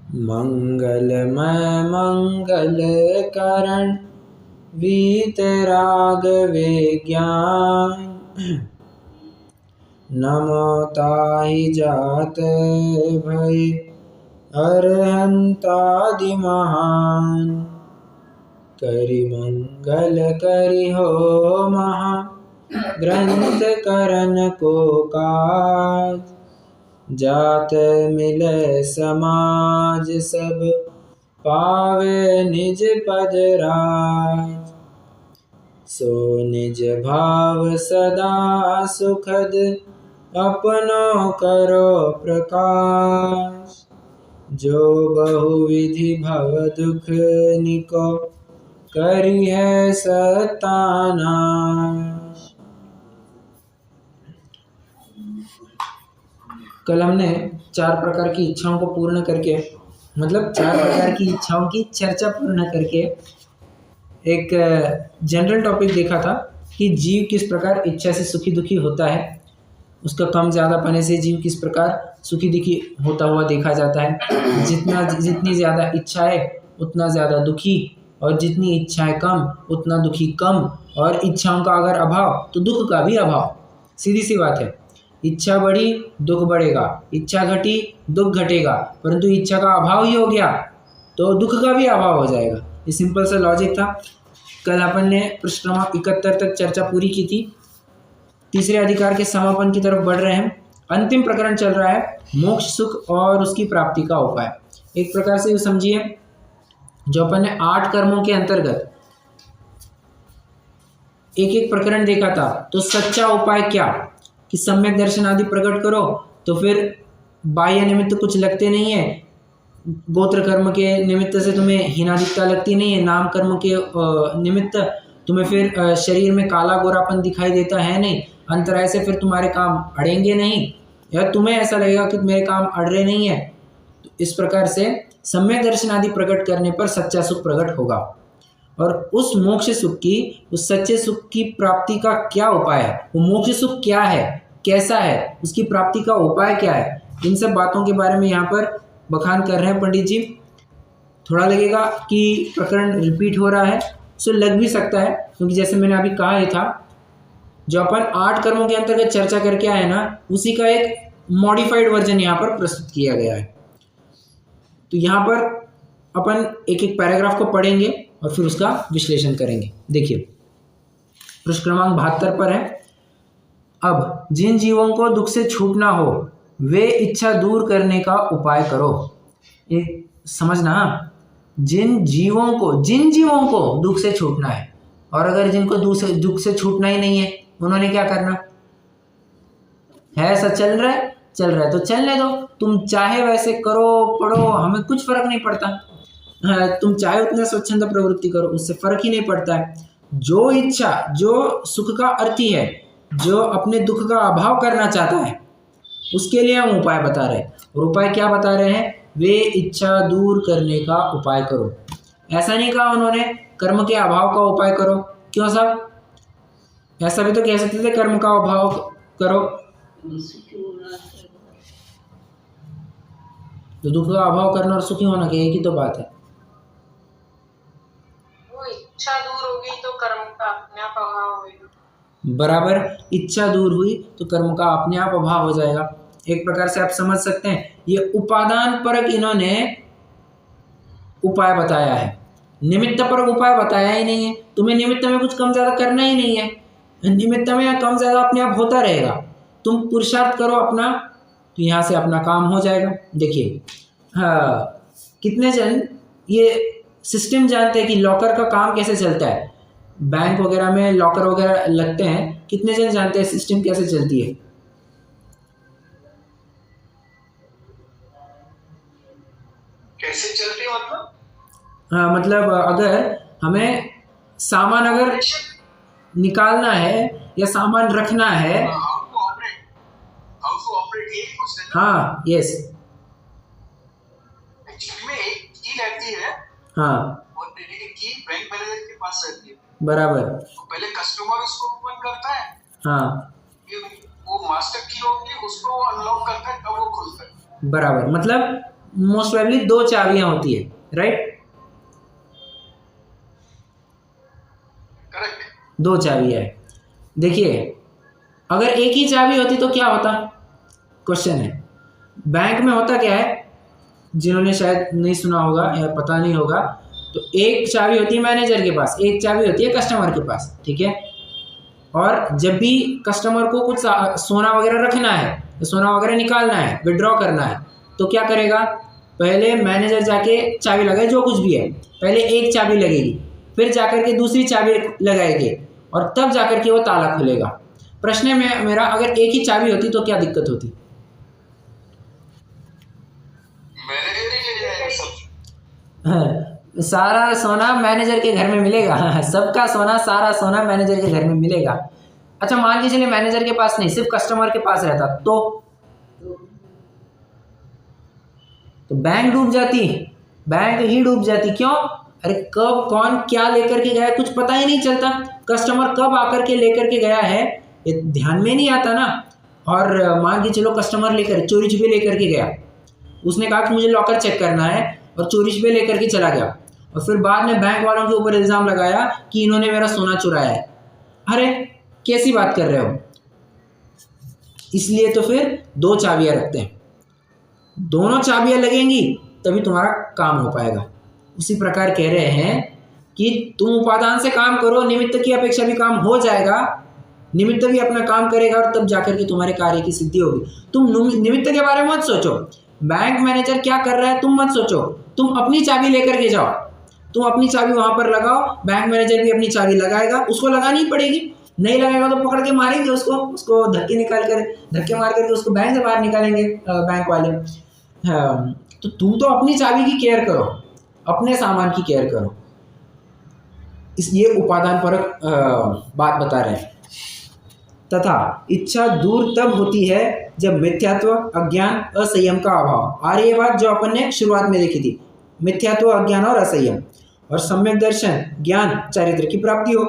मंगलमय मंगल करण वीतराग विज्ञान। नमो ताहि जात भय अरहंतादि महान। करि मंगल करि हो महा ग्रंथ करन को काज। जात मिलै समाज सब पावे निज पद राज। सो निज भाव सदा सुखद अपनो करो प्रकाश। जो बहुविधि भव दुख निको करी है सत्यानाश। कल हमने 4 प्रकार की इच्छाओं को पूर्ण करके, मतलब 4 प्रकार की इच्छाओं की चर्चा पूर्ण करके एक जनरल टॉपिक देखा था कि जीव किस प्रकार इच्छा से सुखी दुखी होता है। उसका कम ज़्यादा पाने से जीव किस प्रकार सुखी दुखी होता हुआ देखा जाता है। जितनी ज़्यादा इच्छा है उतना ज़्यादा दुखी, और जितनी इच्छाएं कम उतना दुखी कम, और इच्छाओं का अगर अभाव तो दुख का भी अभाव। सीधी सी बात है, इच्छा बढ़ी दुख बढ़ेगा, इच्छा घटी दुख घटेगा, परंतु इच्छा का अभाव ही हो गया तो दुख का भी अभाव हो जाएगा। ये सिंपल सा लॉजिक था। कल अपन ने पृष्ठ क्रमांक 71 तक चर्चा पूरी की थी। तीसरे अधिकार के समापन की तरफ बढ़ रहे हैं। अंतिम प्रकरण चल रहा है मोक्ष सुख और उसकी प्राप्ति का उपाय। एक प्रकार से समझिए, जो अपन ने 8 कर्मों के अंतर्गत एक एक प्रकरण देखा था, तो सच्चा उपाय क्या कि सम्यक दर्शन आदि प्रकट करो, तो फिर बाह्य निमित्त कुछ लगते नहीं है। गोत्र कर्म के निमित्त से तुम्हें हीनादिकता लगती नहीं है, नाम कर्म के निमित्त तुम्हें फिर शरीर में काला गोरापन दिखाई देता है नहीं, अंतराय से फिर तुम्हारे काम अड़ेंगे नहीं, या तुम्हें ऐसा लगेगा कि मेरे काम अड़ रहे नहीं है। तो इस प्रकार से सम्यक दर्शन आदि प्रकट करने पर सच्चा सुख प्रकट होगा। और उस मोक्ष सुख की, उस सच्चे सुख की प्राप्ति का क्या उपाय है, वो मोक्ष सुख क्या है, कैसा है, उसकी प्राप्ति का उपाय क्या है, इन सब बातों के बारे में यहाँ पर बखान कर रहे हैं पंडित जी। थोड़ा लगेगा कि प्रकरण रिपीट हो रहा है, सो लग भी सकता है, क्योंकि जैसे मैंने अभी कहा ही था, जो अपन 8 कर्मों के अंतर्गत चर्चा करके आए ना, उसी का एक मॉडिफाइड वर्जन यहाँ पर प्रस्तुत किया गया है। तो यहाँ पर अपन एक एक पैराग्राफ को पढ़ेंगे और फिर उसका विश्लेषण करेंगे। देखिए, पृष्ठ क्रमांक 72 पर है। अब जिन जीवों को दुख से छूटना हो वे इच्छा दूर करने का उपाय करो। ये समझना, जिन जीवों को दुख से छूटना है, और अगर जिनको दुख से छूटना ही नहीं है, उन्होंने क्या करना है? ऐसा चल रहा है तो चलने दो। तुम चाहे वैसे करो पढ़ो, हमें कुछ फर्क नहीं पड़ता। तुम चाहे उतना स्वच्छंद प्रवृत्ति करो, उससे फर्क ही नहीं पड़ता है। जो इच्छा, जो सुख का अर्थी है, जो अपने दुख का अभाव करना चाहता है, उसके लिए हम उपाय बता रहे हैं। और उपाय क्या बता रहे हैं? वे इच्छा दूर करने का उपाय करो। ऐसा नहीं कहा उन्होंने कर्म के अभाव का उपाय करो। क्यों साहब? ऐसा भी तो कह सकते थे कर्म का अभाव करो, तो दुख का अभाव करना और सुखी होना क्या एक ही तो बात है। वो इच्छा दूर होगी तो कर्म का अपने आप अभाव होगा। बराबर, इच्छा दूर हुई तो कर्म का अपने आप अभाव हो जाएगा। एक प्रकार से आप समझ सकते हैं, ये उपादान परक इन्होंने उपाय बताया है, निमित्त परक उपाय बताया ही नहीं है। तुम्हें निमित्त में कुछ कम ज्यादा करना ही नहीं है, निमित्त में कम ज्यादा अपने आप होता रहेगा। तुम पुरुषार्थ करो अपना, तो यहाँ से अपना काम हो जाएगा। देखिए, हाँ, कितने जन ये सिस्टम जानते हैं कि लॉकर का काम कैसे चलता है? बैंक वगैरह में लॉकर वगैरह लगते हैं, कितने जन जानते हैं सिस्टम कैसे चलती है? कैसे चलती है मतलब? हाँ, मतलब अगर हमें सामान अगर निकालना है या सामान रखना है, हाँ, यस, एक्चुअली में एक की रहती है, हाँ, और की बैंक मैनेजर के पास रहती है, बराबर। तो पहले कस्टमर उसको ओपन करता है, हाँ, वो मास्टर की होगी, उसको वो अनलॉक करता है, तब वो खुलता है। बराबर। मतलब मोस्ट प्रोबेबली 2 चाबियां होती है, राइट? करेक्ट। 2 चाबियां है। देखिए, अगर एक ही चाबी होती तो क्या होता, क्वेश्चन है। बैंक में होता क्या है, जिन्होंने शायद नहीं सुना होगा या पता नहीं होगा, तो एक चाबी होती है मैनेजर के पास, एक चाबी होती है कस्टमर के पास, ठीक है? और जब भी कस्टमर को कुछ सोना वगैरह रखना है, सोना वगैरह निकालना है, विड्रॉ करना है, तो क्या करेगा, पहले मैनेजर जाके चाबी लगाए, जो कुछ भी है, पहले एक चाबी लगेगी, फिर जाकर के दूसरी चाबी लगाएंगे और तब जाकर के वो ताला खुलेगा। प्रश्न है मेरा, अगर एक ही चाबी होती तो क्या दिक्कत होती? मैनेजर ही ले जाएगा सब। सारा सोना मैनेजर के घर में मिलेगा। सबका सोना, सारा सोना मैनेजर के घर में मिलेगा। अच्छा, मान लीजिए मैनेजर के पास नहीं, सिर्फ कस्टमर के पास रहता तो बैंक डूब जाती, बैंक ही डूब जाती। क्यों? अरे कब कौन क्या लेकर के गया कुछ पता ही नहीं चलता, कस्टमर कब आकर के लेकर के गया है ये ध्यान में नहीं आता ना। और मान के चलो कस्टमर लेकर चोरी छुपे लेकर के गया, उसने कहा कि मुझे लॉकर चेक करना है और चोरी छुपे लेकर के चला गया, और फिर बाद में बैंक वालों के ऊपर इल्ज़ाम लगाया कि इन्होंने मेरा सोना चुराया है। अरे कैसी बात कर रहे हो? इसलिए तो फिर 2 चाबियां रखते हैं, दोनों चाबियां लगेंगी तभी तुम्हारा काम हो पाएगा। उसी प्रकार कह रहे हैं कि तुम उपादान से काम करो, निमित्त की अपेक्षा भी काम हो जाएगा, निमित्त भी अपना काम करेगा और तब जाकर के तुम्हारे कार्य की सिद्धि होगी। तुम निमित्त के बारे में मत सोचो, बैंक मैनेजर क्या कर रहा है तुम मत सोचो, तुम अपनी चाबी लेकर के जाओ, तुम अपनी चाबी वहां पर लगाओ, बैंक मैनेजर भी अपनी चाबी लगाएगा, उसको लगानी ही पड़ेगी, नहीं लगाएगा तो पकड़ के मारेंगे उसको धक्के मार करके उसको बैंक से बाहर निकालेंगे बैंक वाले। तो तुम तो अपनी चाबी की केयर करो, अपने सामान की केयर करो। ये उपादान परक बात बता रहे हैं। तथा इच्छा दूर तब होती है जब मिथ्यात्व, अज्ञान, असंयम का अभाव। आ रही है बात जो अपन ने शुरुआत में देखी थी, मिथ्यात्व, अज्ञान और असंयम, और सम्यक दर्शन, ज्ञान, चारित्र की प्राप्ति हो।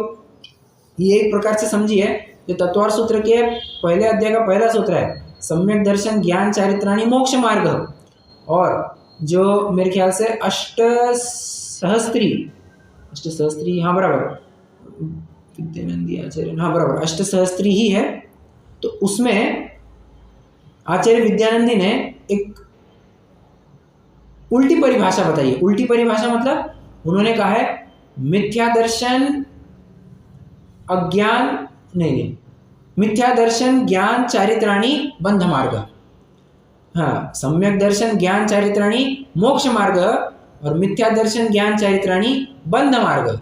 ये एक प्रकार से समझिए, ये तत्वार्थ सूत्र के पहले अध्याय का पहला सूत्र है, सम्यक दर्शन, ज्ञान, चारित्राणि, मोक्ष मार्ग। और जो मेरे ख्याल से अष्टसहस्त्री, हाँ बराबर, विद्यानंदी आचार्य, हाँ बराबर, अष्टसहस्त्री ही है। तो उसमें आचार्य विद्यानंदी ने एक उल्टी परिभाषा बताई है। उल्टी परिभाषा मतलब उन्होंने कहा है मिथ्या दर्शन, अज्ञान, नहीं, मिथ्या दर्शन, ज्ञान, चारित्राणि, बंध मार्ग। हाँ, सम्यक दर्शन, ज्ञान, चारित्राणि, मोक्ष मार्ग, और मिथ्या दर्शन, ज्ञान, चारित्राणि, बंध मार्ग।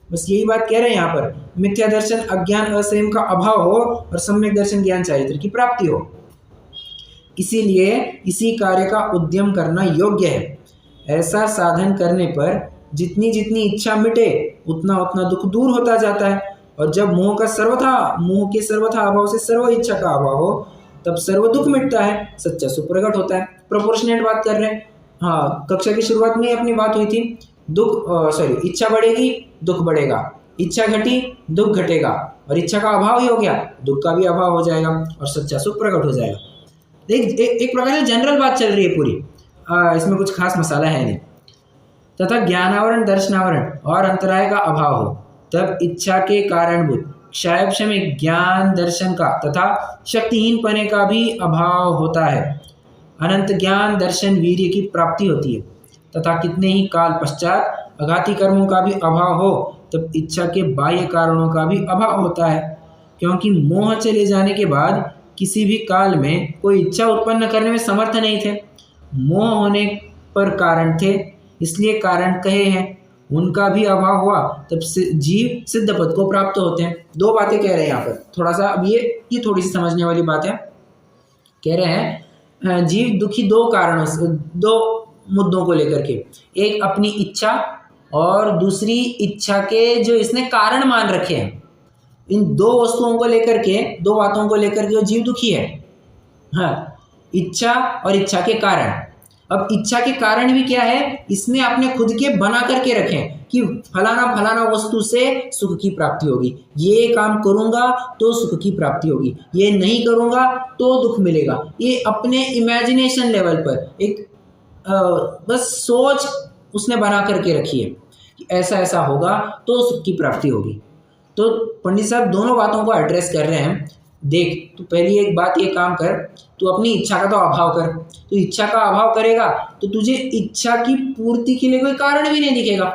बस यही बात कह रहे हैं यहाँ पर, मिथ्या दर्शन, अज्ञान, असंयम का अभाव हो और सम्यक दर्शन, ज्ञान, चारित्र की प्राप्ति हो। इसीलिए इसी कार्य का उद्यम करना योग्य है। ऐसा साधन करने पर जितनी जितनी इच्छा मिटे उतना उतना दुख दूर होता जाता है, और जब मोह के सर्वथा अभाव से सर्व इच्छा का अभाव हो तब सर्व दुख मिटता है, सच्चा सुख प्रकट होता है। प्रोपोर्शनेट बात कर रहे हैं। हाँ, कक्षा की शुरुआत में अपनी बात हुई थी, इच्छा बढ़ेगी दुख बढ़ेगा, इच्छा घटी दुख घटेगा, और इच्छा का अभाव ही हो गया दुख का भी अभाव हो जाएगा और सच्चा सुख प्रकट हो जाएगा। एक प्रकार से जनरल बात चल रही है पूरी, इसमें कुछ खास मसाला है नहीं। तथा ज्ञानावरण, दर्शनावरण और अंतराय का अभाव हो तब इच्छा के कारणभूत क्षायपक्ष में ज्ञान दर्शन का तथा शक्तिहीन पने का भी अभाव होता है। अनंत ज्ञान दर्शन वीर्य की प्राप्ति होती है, तथा कितने ही काल पश्चात अघाती कर्मों का भी अभाव हो तब इच्छा के बाह्य कारणों का भी अभाव होता है। क्योंकि मोह चले जाने के बाद किसी भी काल में कोई इच्छा उत्पन्न करने में समर्थ नहीं थे, मोह होने पर कारण थे, इसलिए कारण कहे हैं, उनका भी अभाव हुआ तब जीव सिद्ध पद को प्राप्त होते हैं। 2 बातें कह रहे हैं यहाँ पर, थोड़ा सा अब ये थोड़ी सी समझने वाली बात है। कह रहे हैं जीव दुखी 2 कारणों से, 2 मुद्दों को लेकर के, एक अपनी इच्छा और दूसरी इच्छा के जो इसने कारण मान रखे हैं। इन 2 वस्तुओं को लेकर के, 2 बातों को लेकर के वो जीव दुखी है। हाँ, इच्छा और इच्छा के कारण। अब इच्छा के कारण भी क्या है, इसने अपने खुद के बना करके रखे हैं कि फलाना फलाना वस्तु से सुख की प्राप्ति होगी, ये काम करूँगा तो सुख की प्राप्ति होगी, ये नहीं करूँगा तो दुख मिलेगा। ये अपने इमेजिनेशन लेवल पर एक बस सोच उसने बना करके रखी है कि ऐसा ऐसा होगा तो सुख की प्राप्ति होगी। तो पंडित साहब दोनों बातों को एड्रेस कर रहे हैं। देख, तू पहली एक बात ये काम कर, तू अपनी इच्छा का तो अभाव कर। तू इच्छा का अभाव करेगा तो तुझे इच्छा की पूर्ति के लिए कोई कारण भी नहीं दिखेगा।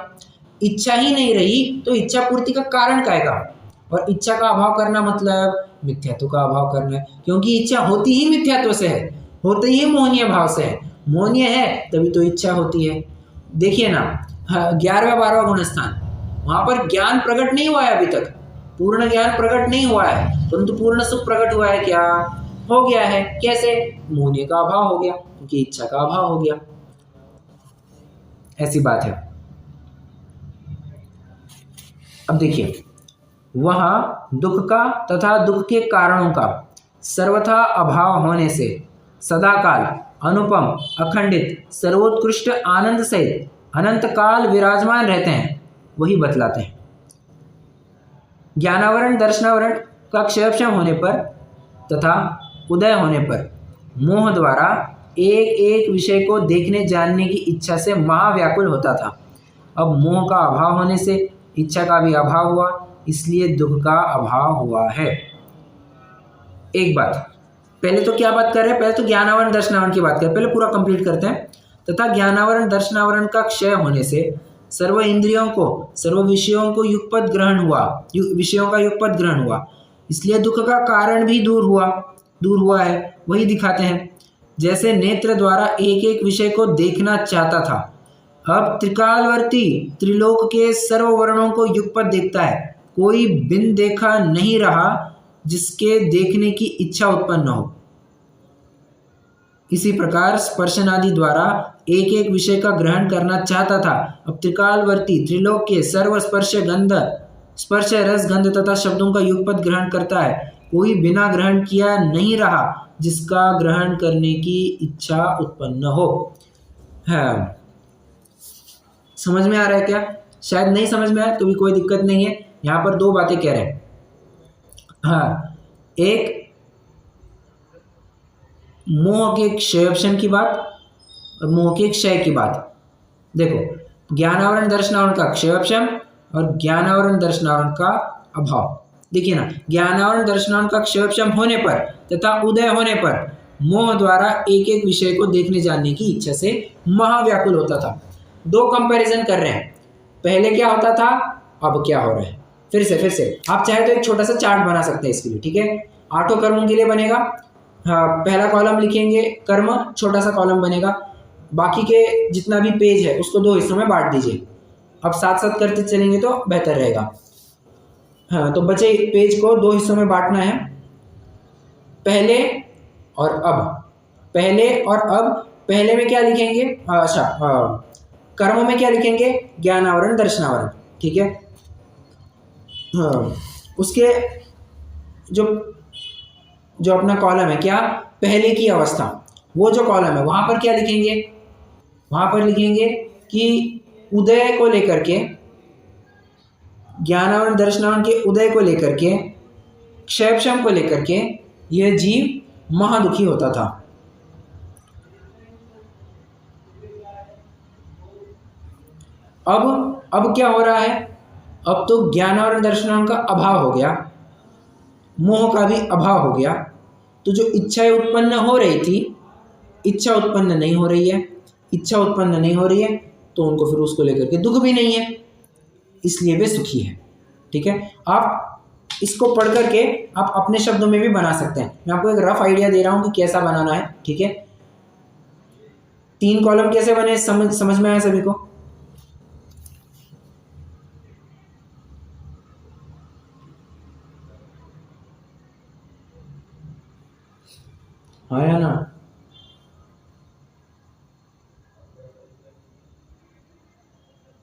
इच्छा ही नहीं रही तो इच्छा पूर्ति का कारण क्या है? और इच्छा का अभाव करना मतलब मिथ्यात्व का अभाव करना है, क्योंकि इच्छा होती ही मिथ्यात्व से है, होती ही मोहनीय भाव से है। मोहनीय है तभी तो इच्छा होती है। देखिए ना, 11वां 12वां गुणस्थान, वहां पर ज्ञान प्रकट नहीं हुआ है अभी तक, पूर्ण ज्ञान प्रकट नहीं हुआ है, परंतु पूर्ण सुख प्रकट हुआ है। क्या हो गया है? कैसे? मोहनीय का अभाव हो गया, क्योंकि इच्छा का अभाव हो गया। ऐसी बात है। अब देखिए, वहां दुख का तथा दुख के कारणों का सर्वथा अभाव होने से सदाकाल अनुपम अखंडित सर्वोत्कृष्ट आनंद सहित अनंत काल विराजमान रहते हैं, वही बतलाते हैं। ज्ञानावरण दर्शनावरण का क्षयक्षम होने पर तथा उदय होने पर मोह द्वारा एक एक विषय को देखने जानने की इच्छा से महाव्याकुल होता था। अब मोह का अभाव होने से इच्छा का भी अभाव हुआ, इसलिए दुख का अभाव हुआ है। एक बात, पहले तो क्या बात कर रहे हैं? पहले तो ज्ञानावरण दर्शनावरण की बात करें, पहले पूरा कंप्लीट करते हैं। तथा ज्ञानावरण दर्शनावरण का क्षय होने से सर्व इंद्रियों को, सर्व विषयों को युगपत ग्रहण हुआ, विषयों का युगपत ग्रहण हुआ, इसलिए दुख का कारण भी दूर हुआ है। वही दिखाते हैं। जैसे नेत्र द्वारा एक एक विषय को देखना चाहता था, अब त्रिकालवर्ती त्रिलोक के सर्व वर्णों को युगपत देखता है। कोई बिन देखा नहीं रहा जिसके देखने की इच्छा उत्पन्न हो। इसी प्रकार स्पर्शनादि द्वारा एक एक विषय का ग्रहण करना चाहता था, अब त्रिकालवर्ती त्रिलोक के सर्व स्पर्श रस गंध तथा शब्दों का युगपत ग्रहण करता है। कोई बिना ग्रहण किया नहीं रहा जिसका ग्रहण करने की इच्छा उत्पन्न हो। हाँ, समझ में आ रहा है क्या? शायद नहीं समझ में आया तो भी कोई दिक्कत नहीं है। यहाँ पर दो बातें कह रहे हैं। हाँ, एक मोह के क्षयक्षम की बात और मोह के क्षय की बात। देखो, ज्ञानावरण दर्शनावरण का क्षयक्षम और ज्ञानावरण दर्शनावरण का अभाव। देखिए ना, ज्ञानावरण दर्शनावरण का क्षयक्षम होने पर तथा उदय होने पर मोह द्वारा एक एक विषय को देखने जानने की इच्छा से महाव्याकुल होता था। दो कंपैरिजन कर रहे हैं, पहले क्या होता था, अब क्या हो रहा है। फिर से आप चाहे तो एक छोटा सा चार्ट बना सकते हैं इसके लिए, ठीक है। 8 कर्मों के लिए बनेगा। हाँ, पहला कॉलम लिखेंगे कर्म, छोटा सा कॉलम बनेगा, बाकी के जितना भी पेज है उसको 2 हिस्सों में बांट दीजिए। अब साथ साथ करते चलेंगे तो बेहतर रहेगा। हाँ, तो बचे पेज को 2 हिस्सों में बांटना है, पहले और अब। पहले और अब, पहले में क्या लिखेंगे, अच्छा, कर्मों में क्या लिखेंगे, ज्ञानावरण दर्शनावरण, ठीक है। हाँ, उसके जो अपना कॉलम है क्या, पहले की अवस्था, वो जो कॉलम है वहाँ पर क्या लिखेंगे, वहाँ पर लिखेंगे कि उदय को लेकर के, ज्ञानावरण दर्शनावरण के उदय को लेकर के, क्षयक्षम को लेकर के यह जीव महादुखी होता था। अब क्या हो रहा है, अब तो ज्ञानावरण दर्शनावरण का अभाव हो गया, मोह का भी अभाव हो गया। तो जो इच्छाएं उत्पन्न हो रही थी, इच्छा उत्पन्न नहीं हो रही है, इच्छा उत्पन्न नहीं हो रही है तो उनको फिर उसको लेकर के दुख भी नहीं है, इसलिए वे सुखी है, ठीक है। आप इसको पढ़ करके आप अपने शब्दों में भी बना सकते हैं। मैं आपको एक रफ आइडिया दे रहा हूँ कि कैसा बनाना है, ठीक है। 3 कॉलम कैसे बने, समझ में आया सभी को? आया ना?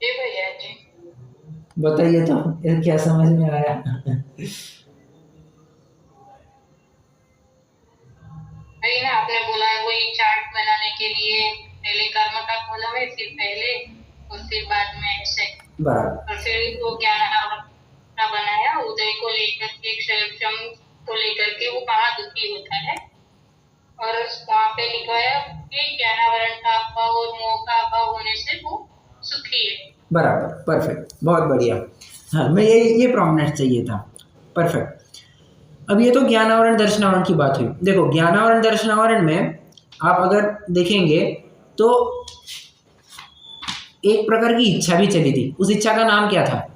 जी भैया जी। बताइए तो यार, क्या समझ में आया? वही ना, आपने बोला है वही चार्ट बनाने के लिए पहले कर्म का कॉलम है, फिर पहले और फिर बाद में ऐसे, बराबर। और फिर वो ज्ञानावरण का बनाया, उदय को लेकर के, क्षयक्षम को लेकर के वो कहाँ दुखी होता है, और वहाँ पे लिखा है कि ज्ञानावरण का अभाव और मोह का अभाव होने से वो सुखी है। बराबर, परफेक्ट, बहुत बढ़िया। हाँ, मैं ये प्रोमिनेंस चाहिए था। परफेक्ट। अब ये तो ज्ञानावरण दर्शनावरण की बात हुई। देखो ज्ञानावरण दर्शनावरण में आप अगर देखेंगे तो एक प्रकार की इच्छा भी चली थी। उस इच्छा का नाम क्या था?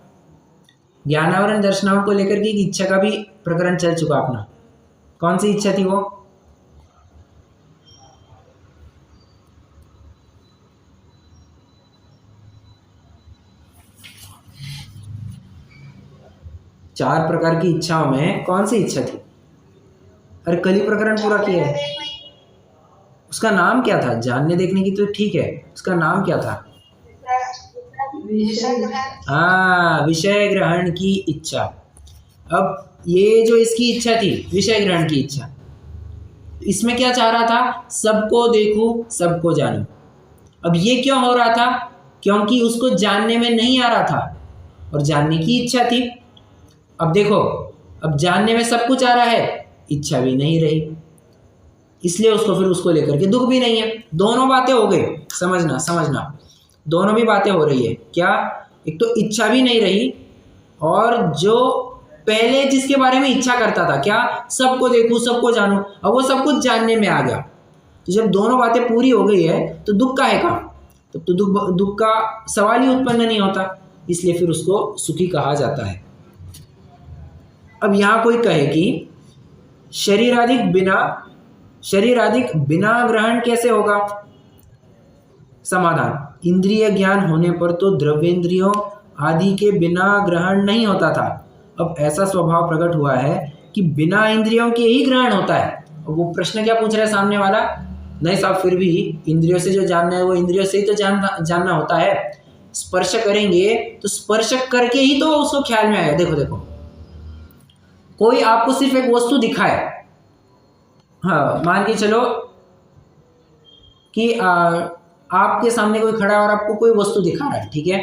ज्ञानावरण दर्शनावरण को लेकर के एक इच्छा का भी प्रकरण चल चुका अपना। कौन सी इच्छा थी वो? चार प्रकार की इच्छाओं में कौन सी इच्छा थी? अरे कल ही प्रकरण पूरा किया है। उसका नाम क्या था? जानने देखने की तो ठीक है, उसका नाम क्या था? हाँ, विषय ग्रहण की इच्छा। अब ये जो इसकी इच्छा थी, विषय ग्रहण की इच्छा, इसमें क्या चाह रहा था? सबको देखूं, सबको जानूं। अब ये क्यों हो रहा था? क्योंकि उसको जानने में नहीं आ रहा था और जानने की इच्छा थी। अब देखो, अब जानने में सब कुछ आ रहा है, इच्छा भी नहीं रही, इसलिए उसको फिर उसको लेकर के दुख भी नहीं है। दोनों बातें हो गई, समझना, दोनों भी बातें हो रही है। क्या? एक तो इच्छा भी नहीं रही, और जो पहले जिसके बारे में इच्छा करता था, क्या? सबको देखूं, सबको जानूं, अब वो सब कुछ जानने में आ गया। तो जब दोनों बातें पूरी हो गई है तो दुख का है कहाँ? तब तो दुख का सवाल ही उत्पन्न नहीं होता, इसलिए फिर उसको सुखी कहा जाता है। अब यहाँ कोई कहे कि शरीराधिक बिना ग्रहण कैसे होगा? समाधान, इंद्रिय ज्ञान होने पर तो द्रव्येंद्रियों आदि के बिना ग्रहण नहीं होता था। अब ऐसा स्वभाव प्रकट हुआ है कि बिना इंद्रियों के ही ग्रहण होता है। और वो प्रश्न क्या पूछ रहा है सामने वाला? नहीं साहब, फिर भी इंद्रियों से जो जानना है वो इंद्रियों से ही तो जानना होता है। स्पर्श करेंगे तो स्पर्श करके ही तो उसको ख्याल में आएगा। देखो, कोई आपको सिर्फ एक वस्तु दिखाए, हाँ मान के चलो कि आपके सामने कोई खड़ा है और आपको कोई वस्तु दिखा रहा है, ठीक है,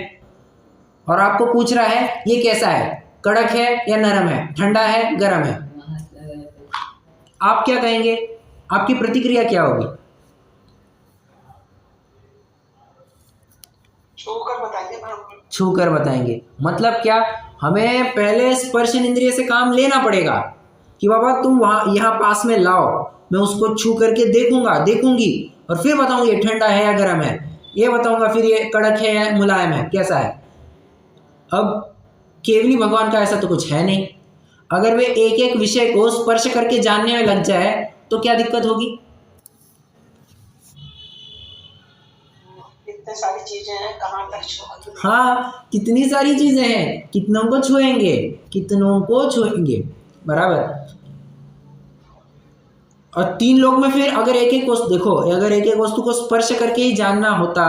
और आपको पूछ रहा है ये कैसा है, कड़क है या नरम है, ठंडा है गर्म है, आप क्या कहेंगे? आपकी प्रतिक्रिया क्या होगी? छूकर बताएंगे। मतलब क्या? हमें पहले स्पर्श इंद्रिय से काम लेना पड़ेगा कि बाबा तुम वहाँ यहाँ पास में लाओ, मैं उसको छू करके देखूंगी और फिर बताऊंगी ये ठंडा है या गर्म है, ये बताऊंगा फिर ये कड़क है या मुलायम है, कैसा है। अब केवली भगवान का ऐसा तो कुछ है नहीं। अगर वे एक एक विषय को स्पर्श करके जानने में लग जाए तो क्या दिक्कत होगी? इतनी सारी चीजें हैं, कहाँ तक छुएंगे? हाँ, कितनी सारी चीजें हैं, कितनों को छुएंगे, बराबर। और तीन लोग में फिर अगर एक एक वस्तु देखो, अगर एक एक वस्तु को स्पर्श करके ही जानना होता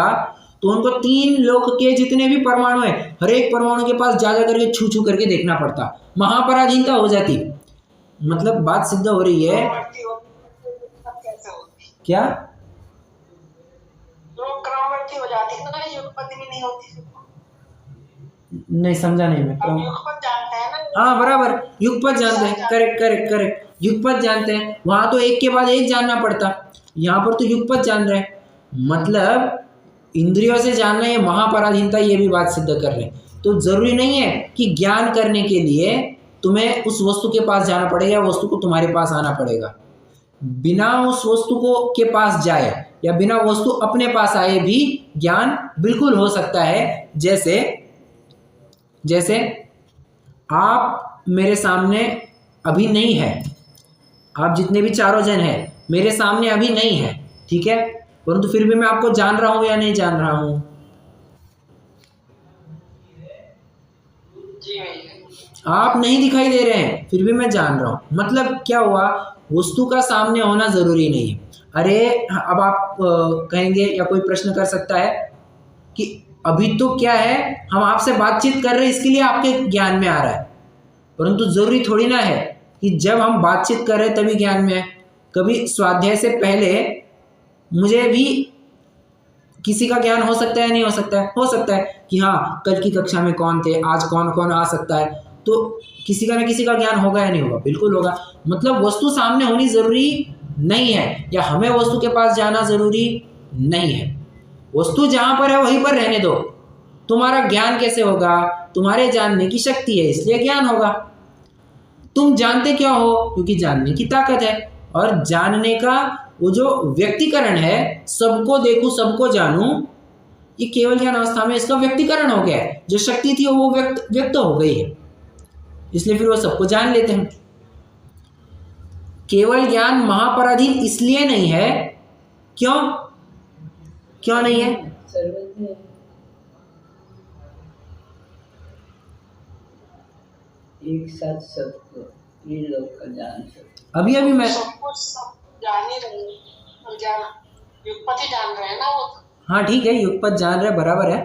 तो उनको तीन लोक के जितने भी परमाणु है, हर एक परमाणु के पास जा करके छू करके देखना पड़ता, महापराधीनता हो जाती। मतलब बात सिद्ध हो रही है क्या? क्रमवर्ती हो जाती है तो युगपत भी नहीं होती। नहीं समझा नहीं मैं। युगपत जानते हैं ना? हाँ बराबर, युगपत जानते हैं, करेक्ट, युगपत जानते हैं। वहां तो एक के बाद एक जानना पड़ता, यहाँ पर तो युगपत जान रहे हैं। मतलब इंद्रियों से जानना ये महापराधीनता, ये भी बात सिद्ध कर रहे हैं। तो जरूरी नहीं है कि ज्ञान करने के लिए तुम्हें उस वस्तु के पास जाना पड़ेगा, वस्तु को तुम्हारे पास आना पड़ेगा। बिना उस वस्तु को के पास जाए या बिना वस्तु अपने पास आए भी ज्ञान बिल्कुल हो सकता है। जैसे आप मेरे सामने अभी नहीं है, आप जितने भी चारों जन हैं मेरे सामने अभी नहीं है, ठीक है, परंतु फिर भी मैं आपको जान रहा हूं या नहीं जान रहा हूं? आप नहीं दिखाई दे रहे हैं फिर भी मैं जान रहा हूं। मतलब क्या हुआ? वस्तु का सामने होना जरूरी नहीं है। अरे अब आप कहेंगे या कोई प्रश्न कर सकता है कि अभी तो क्या है, हम आपसे बातचीत कर रहे हैं इसके लिए आपके ज्ञान में आ रहा है, परंतु जरूरी थोड़ी ना है कि जब हम बातचीत कर रहे हैं तभी ज्ञान में है। कभी स्वाध्याय से पहले मुझे भी किसी का ज्ञान हो सकता है, नहीं हो सकता है? हो सकता है कि हाँ कल की कक्षा में कौन थे, आज कौन कौन आ सकता है, तो किसी का ना किसी का ज्ञान होगा या नहीं होगा? बिल्कुल होगा। मतलब वस्तु सामने होनी जरूरी नहीं है, या हमें वस्तु के पास जाना जरूरी नहीं है। वस्तु जहां पर है वहीं पर रहने दो। तुम्हारा ज्ञान कैसे होगा? तुम्हारे जानने की शक्ति है इसलिए ज्ञान होगा। तुम जानते क्यों हो? क्योंकि जानने की ताकत है। और जानने का वो जो व्यक्तिकरण है, सबको देखूं सबको जानूं, ये केवल ज्ञान अवस्था में इसका व्यक्तिकरण हो गया है। जो शक्ति थी वो व्यक्त हो गई है, इसलिए फिर वो सबको जान लेते हैं। केवल ज्ञान महापराधीन इसलिए नहीं है, क्यों क्यों नहीं है? एक साथ सबको ये लोग का जान सकते। अभी मैं सबको सब जान ही रहे हैं, हम जान युगपति जान रहे हैं ना वो। हाँ ठीक है, युगपत जान रहे, बराबर है।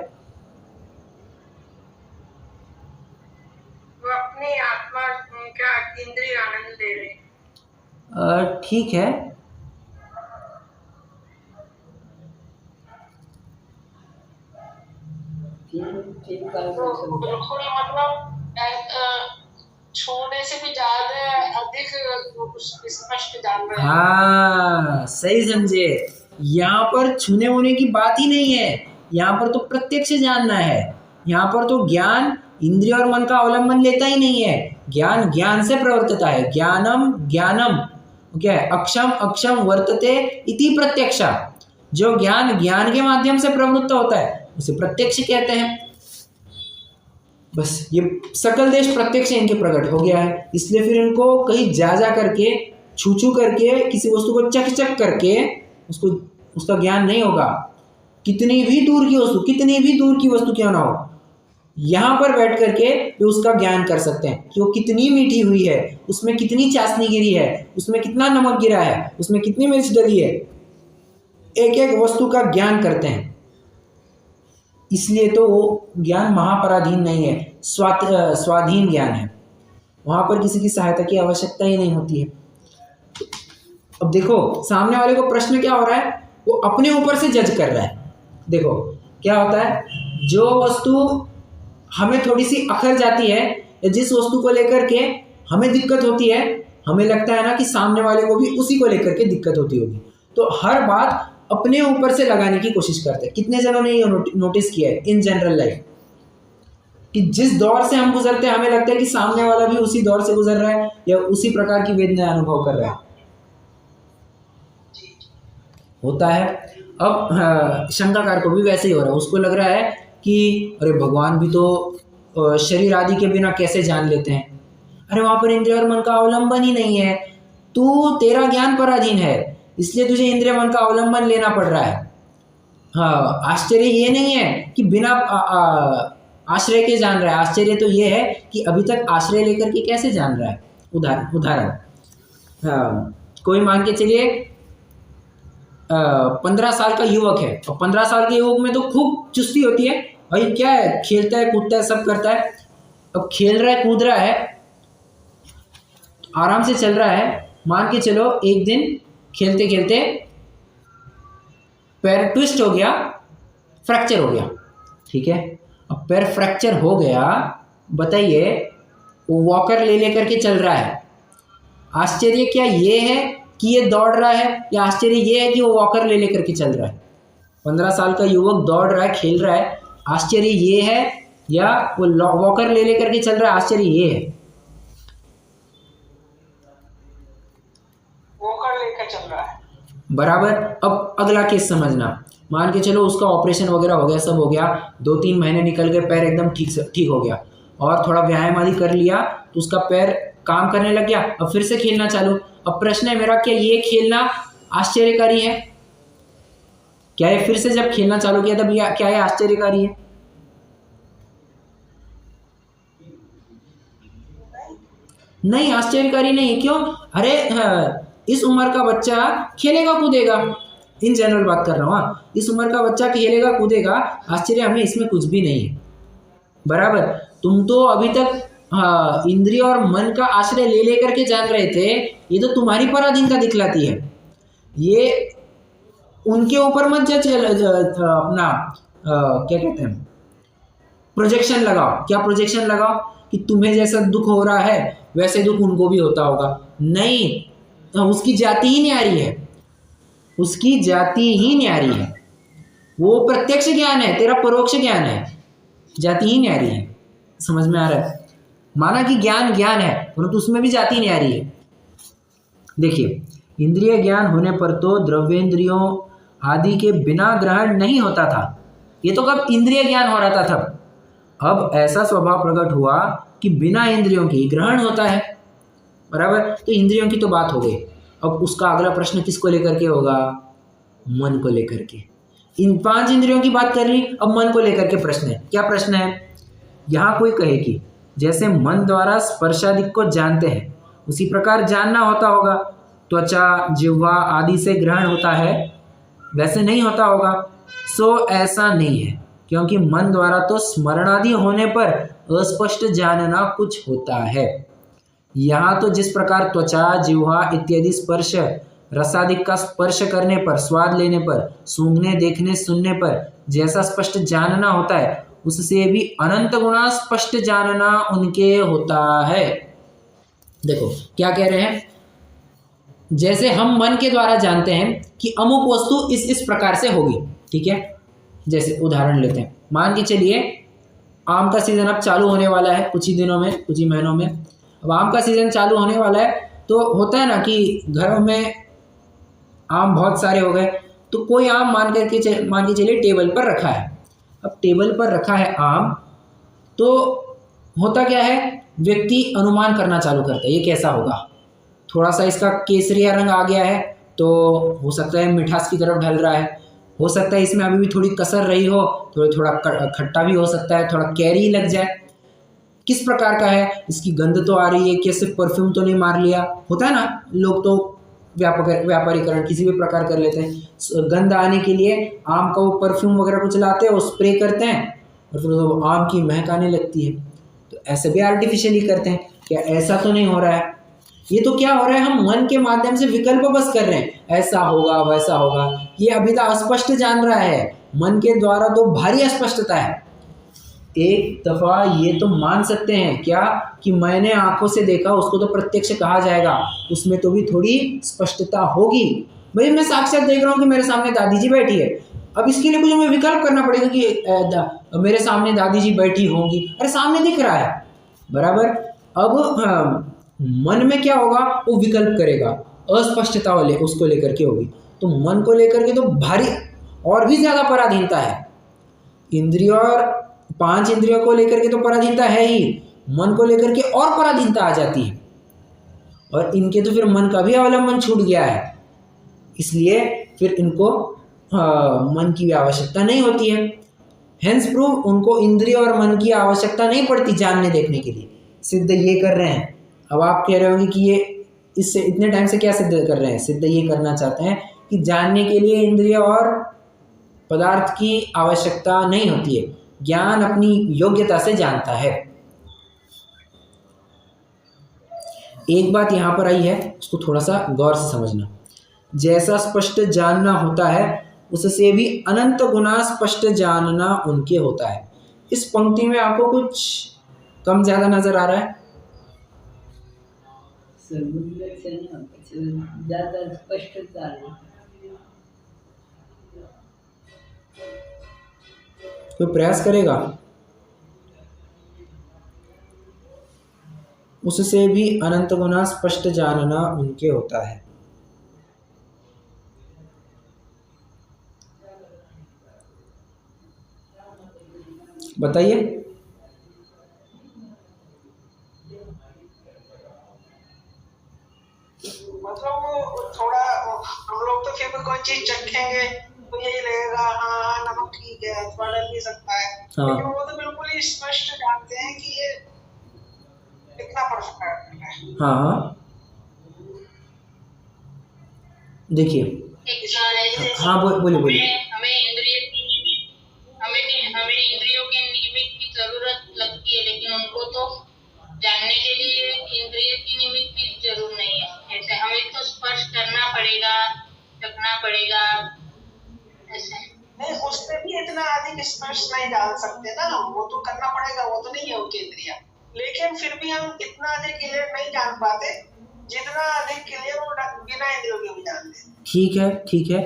वो अपनी आत्मा का इंद्रिय आनंद ले रहे हैं। ठीक है, ठीक तो बिल्कुल मतलब छूने से भी ज्यादा अधिक स्पष्ट जान रहे हैं। हाँ सही समझे। यहाँ पर छूने वूने की बात ही नहीं है, यहाँ पर तो प्रत्यक्ष जानना है। यहाँ पर तो ज्ञान इंद्रिय और मन का अवलंबन लेता ही नहीं है। ज्ञान ज्ञान से प्रवर्तता है। ज्ञानम ज्ञानम क्या है? अक्षम अक्षम वर्तते इति प्रत्यक्षा। जो ज्ञान ज्ञान के माध्यम से प्रवृत्त होता है उसे प्रत्यक्ष कहते हैं। बस ये सकल देश प्रत्यक्ष इनके प्रकट हो गया है, इसलिए फिर इनको कहीं जा करके छू करके किसी वस्तु को चक करके उसको उसका ज्ञान नहीं होगा। कितनी भी दूर की वस्तु क्यों ना हो, यहाँ पर बैठ करके वे उसका ज्ञान कर सकते हैं कि वो कितनी मीठी हुई है, उसमें कितनी चाशनी गिरी है, उसमें कितना नमक गिरा है, उसमें कितनी मिर्च डली है। एक एक वस्तु का ज्ञान करते हैं। इसलिए तो वो ज्ञान महापराधीन नहीं है, स्वाधीन ज्ञान है। वहां पर किसी की सहायता की आवश्यकता ही नहीं होती है। अब देखो सामने वाले को प्रश्न क्या हो रहा है, वो अपने ऊपर से जज कर रहा है। देखो क्या होता है, जो वस्तु हमें थोड़ी सी अखर जाती है या जिस वस्तु को लेकर के हमें दिक्कत होती है, हमें लगता है ना कि सामने वाले को भी उसी को लेकर के दिक्कत होती होगी, तो हर बात अपने ऊपर से लगाने की कोशिश करते हैं। कितने जनों ने ये नोटिस किया है इन जनरल लाइफ कि जिस दौर से हम गुजरते हैं हमें लगता है कि सामने वाला भी उसी दौर से गुजर रहा है या उसी प्रकार की वेदना अनुभव कर रहा है। होता है। अब शंकाकार को भी वैसे ही हो रहा है। उसको लग रहा है कि अरे भगवान भी तो शरीर आदि के बिना कैसे जान लेते हैं। अरे वहां पर इंद्रिय और मन का अवलंबन ही नहीं है, तू तेरा ज्ञान पराधीन है, इसलिए तुझे इंद्रिय मन का अवलंबन लेना पड़ रहा है। हाँ, आश्चर्य ये नहीं है कि बिना आश्रय के जान रहा है, आश्चर्य तो ये है कि अभी तक आश्रय लेकर के कैसे जान रहा है। उदाहरण कोई मान के चलिए 15 साल का युवक है, और 15 साल के युवक में तो खूब चुस्ती होती है भाई, क्या है, खेलता है कूदता है सब करता है। अब खेल रहा है कूद रहा है, आराम से चल रहा है, मान के चलो एक दिन खेलते खेलते पैर ट्विस्ट हो गया, फ्रैक्चर हो गया। ठीक है, अब पैर फ्रैक्चर हो गया, बताइए वो वॉकर ले लेकर के चल रहा है। आश्चर्य क्या ये है कि ये दौड़ रहा है, या आश्चर्य ये है कि वो वॉकर ले लेकर के चल रहा है? 15 साल का युवक दौड़ रहा है, खेल रहा है, आश्चर्य ये है, या वो वॉकर ले लेकर के चल रहा है, आश्चर्य ये है? वॉकर लेकर चल रहा है। बराबर। अब अगला केस समझना, मान के चलो उसका ऑपरेशन वगैरह हो गया, सब हो गया, 2-3 महीने निकल गए, पैर एकदम ठीक हो गया, और थोड़ा व्यायाम आदि कर लिया तो उसका पैर काम करने लग गया। अब फिर से खेलना चालू। अब प्रश्न है मेरा, क्या ये खेलना आश्चर्यकारी है? क्या ये फिर से जब खेलना चालू किया तब क्या ये आश्चर्यकारी है? नहीं, आश्चर्यकारी नहीं। क्यों? अरे इस उम्र का बच्चा खेलेगा कूदेगा, इन जनरल बात कर रहा हूँ। हाँ, इस उम्र का बच्चा खेलेगा कूदेगा, आश्चर्य हमें इसमें कुछ भी नहीं है। बराबर। तुम तो अभी तक इंद्रिय और मन का आश्रय ले लेकर के जान रहे थे, ये तो तुम्हारी पराधीनता दिखलाती है। ये उनके ऊपर मत जज अपना क्या कहते हैं, प्रोजेक्शन लगाओ। क्या प्रोजेक्शन लगाओ? कि तुम्हें जैसा दुख हो रहा है वैसे दुख उनको भी होता होगा। नहीं, उसकी जाति ही न्यारी है, उसकी जाति ही न्यारी है। वो प्रत्यक्ष ज्ञान है, तेरा परोक्ष ज्ञान है, जाति ही न्यारी है। समझ में आ रहा है? माना कि ज्ञान ज्ञान है परंतु उसमें भी जाति न्यारी है। देखिए, इंद्रिय ज्ञान होने पर तो द्रव्येंद्रियों आदि के बिना ग्रहण नहीं होता था। ये तो कब इंद्रिय ज्ञान हो रहा था तब। अब ऐसा स्वभाव प्रकट हुआ कि बिना इंद्रियों के ग्रहण होता है, बराबर। तो इंद्रियों की तो बात हो गई। अब उसका अगला प्रश्न किसको लेकर के होगा? मन को लेकर के। इन 5 इंद्रियों की बात कर ली, अब मन को लेकर के प्रश्न है। क्या प्रश्न है? यहाँ कोई कहे कि जैसे मन द्वारा स्पर्शादि को जानते हैं उसी प्रकार जानना होता होगा, त्वचा जिह्वा आदि से ग्रहण होता है, वैसे नहीं होता होगा। सो ऐसा नहीं है, क्योंकि मन द्वारा तो स्मरणादि होने पर अस्पष्ट जानना कुछ होता है। यहाँ तो जिस प्रकार त्वचा जिह्वा इत्यादि स्पर्श रसादिक का स्पर्श करने पर, स्वाद लेने पर, सूंघने देखने सुनने पर जैसा स्पष्ट जानना होता है, उससे भी अनंत गुणा स्पष्ट जानना उनके होता है। देखो क्या कह रहे हैं, जैसे हम मन के द्वारा जानते हैं कि अमुक वस्तु इस प्रकार से होगी, ठीक है। जैसे उदाहरण लेते हैं, मान के चलिए आम का सीज़न अब चालू होने वाला है, कुछ ही दिनों में, कुछ ही महीनों में। अब आम का सीज़न चालू होने वाला है तो होता है ना कि घरों में आम बहुत सारे हो गए, तो कोई आम मान के चलिए टेबल पर रखा है। अब टेबल पर रखा है आम, तो होता क्या है, व्यक्ति अनुमान करना चालू करता है ये कैसा होगा। थोड़ा सा इसका केसरिया रंग आ गया है तो हो सकता है मिठास की तरफ ढल रहा है, हो सकता है इसमें अभी भी थोड़ी कसर रही हो, थोड़ा खट्टा भी हो सकता है, थोड़ा कैरी लग जाए। किस प्रकार का है, इसकी गंध तो आ रही है, क्या सिर्फ परफ्यूम तो नहीं मार लिया। होता है ना, लोग तो व्यापारीकरण किसी भी प्रकार कर लेते हैं। गंध आने के लिए आम का वो परफ्यूम वगैरह कुछ लाते हैं, वो स्प्रे करते हैं और फिर वो आम की महक आने लगती है। तो ऐसे भी आर्टिफिशियली करते हैं। क्या ऐसा तो नहीं हो रहा है? ये तो क्या हो रहा है, हम मन के माध्यम से विकल्प बस कर रहे हैं, ऐसा होगा वैसा होगा। ये अभी तो अस्पष्ट जान रहा है, मन के द्वारा तो भारी अस्पष्टता है। एक दफा ये तो मान सकते हैं क्या कि मैंने आंखों से देखा, उसको तो प्रत्यक्ष कहा जाएगा, उसमें तो भी थोड़ी स्पष्टता होगी। भाई मैं साक्षात देख रहा हूँ कि मेरे सामने दादी जी बैठी है, अब इसके लिए कुछ हमें विकल्प करना पड़ेगा कि मेरे सामने दादी जी बैठी होंगी, अरे सामने दिख रहा है, बराबर। अब मन में क्या होगा, वो विकल्प करेगा, अस्पष्टता वाले उसको लेकर के होगी। तो मन को लेकर के तो भारी और भी ज़्यादा पराधीनता है। इंद्रियों और 5 इंद्रियों को लेकर के तो पराधीनता है ही, मन को लेकर के और पराधीनता आ जाती है, और इनके तो फिर मन का भी अवलंबन छूट गया है, इसलिए फिर इनको मन की भी आवश्यकता नहीं होती है। हेंस प्रूव उनको इंद्रिय और मन की आवश्यकता नहीं पड़ती जानने देखने के लिए। सिद्ध ये कर रहे हैं। अब आप कह रहे होंगे कि ये इससे इतने टाइम से क्या सिद्ध कर रहे हैं? सिद्ध ये करना चाहते हैं कि जानने के लिए इंद्रिय और पदार्थ की आवश्यकता नहीं होती है, ज्ञान अपनी योग्यता से जानता है। एक बात यहाँ पर आई है, उसको थोड़ा सा गौर से समझना। जैसा स्पष्ट जानना होता है उससे भी अनंत गुना स्पष्ट जानना उनके होता है। इस पंक्ति में आपको कुछ कम ज़्यादा नजर आ रहा है? ज़्यादा स्पष्टता नहीं। कोई प्रयास करेगा? उससे भी अनंत गुना स्पष्ट जानना उनके होता है। बताइए। मतलब वो थोड़ा हम लोग तो फिर भी कोई चीज चखेंगे तो यही लगेगा हाँ नमक ठीक है, थोड़ा डल भी सकता है। हाँ। लेकिन वो तो बिल्कुल ही स्पष्ट जानते हैं कि ये कितना परफेक्ट है। हाँ देखिए, हाँ बोलिए। हमें इंद्रियों के निमित्त की जरूरत लगती है, लेकिन उनको तो जानने के लिए इंद्रिय की निमित्त की जरूरत नहीं है। ऐसे हमें तो स्पर्श करना पड़ेगा, चखना पड़ेगा, ऐसे नहीं उससे भी इतना अधिक स्पर्श नहीं डाल सकते ना, वो तो करना पड़ेगा, वो तो नहीं है उनकी इंद्रिया। लेकिन फिर भी हम इतना अधिक क्लियर नहीं जान पाते जितना अधिक क्लियर वो बिना इंद्रियों के भी जानते हैं। ठीक है, ठीक है।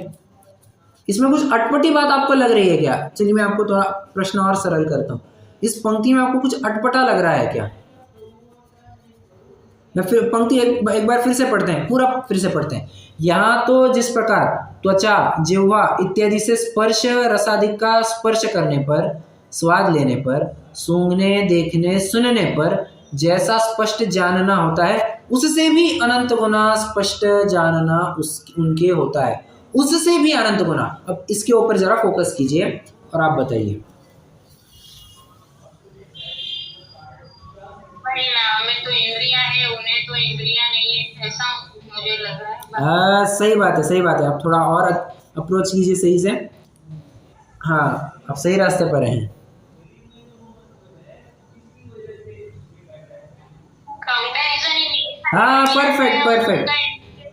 इसमें कुछ अटपटी बात आपको लग रही है क्या? चलिए मैं आपको थोड़ा प्रश्न और सरल करता हूँ। इस पंक्ति में आपको कुछ अटपटा लग रहा है क्या? मैं फिर पंक्ति एक बार फिर से पढ़ते हैं, पूरा फिर से पढ़ते हैं। यहाँ तो जिस प्रकार त्वचा, जिह्वा इत्यादि से स्पर्श रसादि का स्पर्श करने पर, स्वाद लेने पर, सूंघने, देखने, सुनने पर जैसा स्पष्ट जानना होता है, उससे भी अनंत गुना स्पष्ट जानना उनके होता है। उससे भी अनंत गुना। अब इसके ऊपर जरा फोकस कीजिए और आप बताइए। वही ना, हमें तो इंद्रियां है, उन्हें तो इंद्रियां नहीं है, ऐसा मुझे लग रहा है। हाँ, सही बात है, सही बात है। आप थोड़ा और अप्रोच कीजिए सही से। हाँ, आप सही रास्ते पर हैं। कंपैरिजन ही नहीं। हाँ, perfect perfect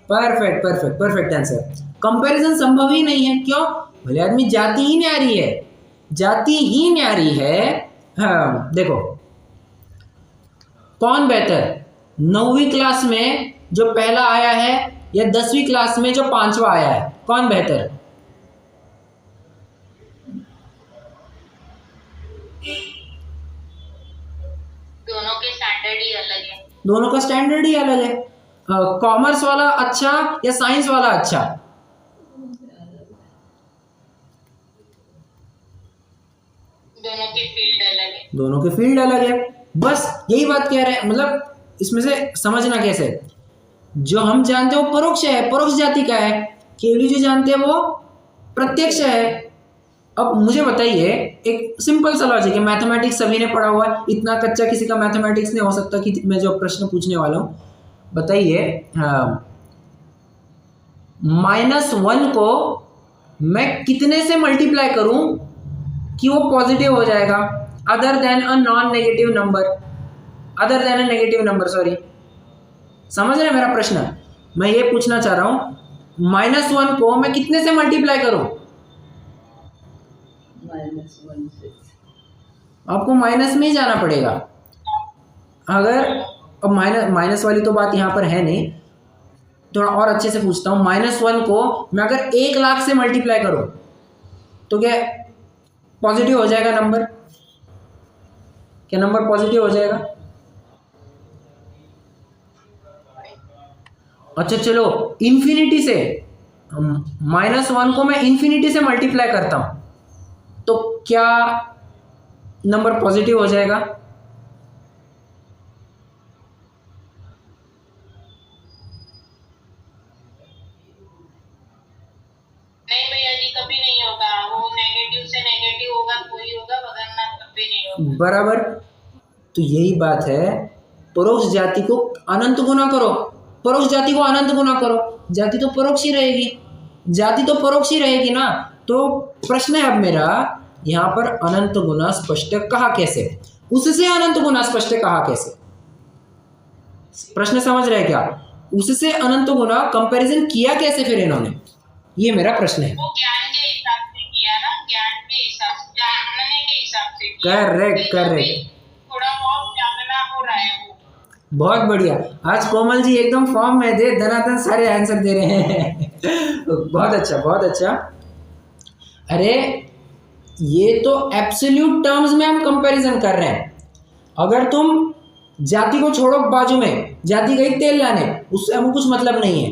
perfect perfect perfect answer. Comparison संभव ही नहीं है। क्यों? भले आदमी जाति ही न्यारी है, जाति ही न्यारी है। हाँ देखो, कौन बेहतर, 9वीं क्लास में जो पहला आया है या 10वीं क्लास में जो 5वां आया है, कौन बेहतर? दोनों के स्टैंडर्ड ही अलग है। दोनों का स्टैंडर्ड ही अलग है। कॉमर्स वाला अच्छा या साइंस वाला अच्छा? दोनों के फील्ड अलग है। दोनों के फील्ड अलग है, बस यही बात कह रहे हैं। मतलब इसमें से समझना कैसे, जो हम जानते हैं वो परोक्ष है, परोक्ष जाति का है। केवली जो जानते हैं वो प्रत्यक्ष है। अब मुझे बताइए, एक सिंपल सा लॉजिक है, मैथमेटिक्स सभी ने पढ़ा हुआ है, इतना कच्चा किसी का मैथमेटिक्स नहीं हो सकता कि मैं जो प्रश्न पूछने वाला हूँ। बताइए, -1 को मैं कितने से मल्टीप्लाई करूं कि वो पॉजिटिव हो जाएगा, other than a non negative number, other than a negative number, sorry. समझ रहे हैं मेरा प्रश्न? मैं ये पूछना चाह रहा हूं, -1 को मैं कितने से मल्टीप्लाई करूं? -1 से। आपको माइनस में ही जाना पड़ेगा। अगर अब माइनस वाली तो बात यहाँ पर है नहीं, थोड़ा और अच्छे से पूछता हूँ। -1 को मैं अगर 1 लाख से मल्टीप्लाई करूँ तो क्या पॉजिटिव हो जाएगा नंबर? क्या नंबर पॉजिटिव हो जाएगा? अच्छा चलो, इन्फिनिटी से, -1 को मैं इन्फिनिटी से मल्टीप्लाई करता हूँ तो क्या नंबर पॉजिटिव हो जाएगा? नहीं भैया जी, कभी नहीं होगा। वो नेगेटिव से नेगेटिव होगा तो ही होगा, वरना कभी नहीं होगा। बराबर। तो यही बात है, परोक्ष जाति को अनंत गुना करो, परोक्ष जाति को अनंत गुना करो, जाति तो परोक्ष ही रहेगी, जाति तो परोक्ष ही रहेगी ना। तो प्रश्न है अब मेरा, यहाँ पर अनंत गुना स्पष्ट कहा कैसे, उससे अनंत गुना स्पष्ट कहा कैसे? प्रश्न समझ रहे क्या? उससे अनंत गुना कंपैरिजन किया कैसे फिर इन्होंने, ये मेरा प्रश्न है। वो ज्ञान के हिसाब से किया ना, ज्ञान के हिसाब से, जानने के हिसाब से किया। करेक्ट करेक्ट, थोड़ा बहुत जानना हो रहा है वो। बहुत बढ़िया। आज कोमल जी एकदम फॉर्म में दे धनाधन सारे आंसर दे रहे हैं। बहुत अच्छा, बहुत अच्छा। अरे ये तो एब्सोल्यूट टर्म्स में हम कंपैरिजन कर रहे हैं। अगर तुम जाति को छोड़ो बाजू में, जाति गई तेल लाने, उससे हमें कुछ मतलब नहीं है।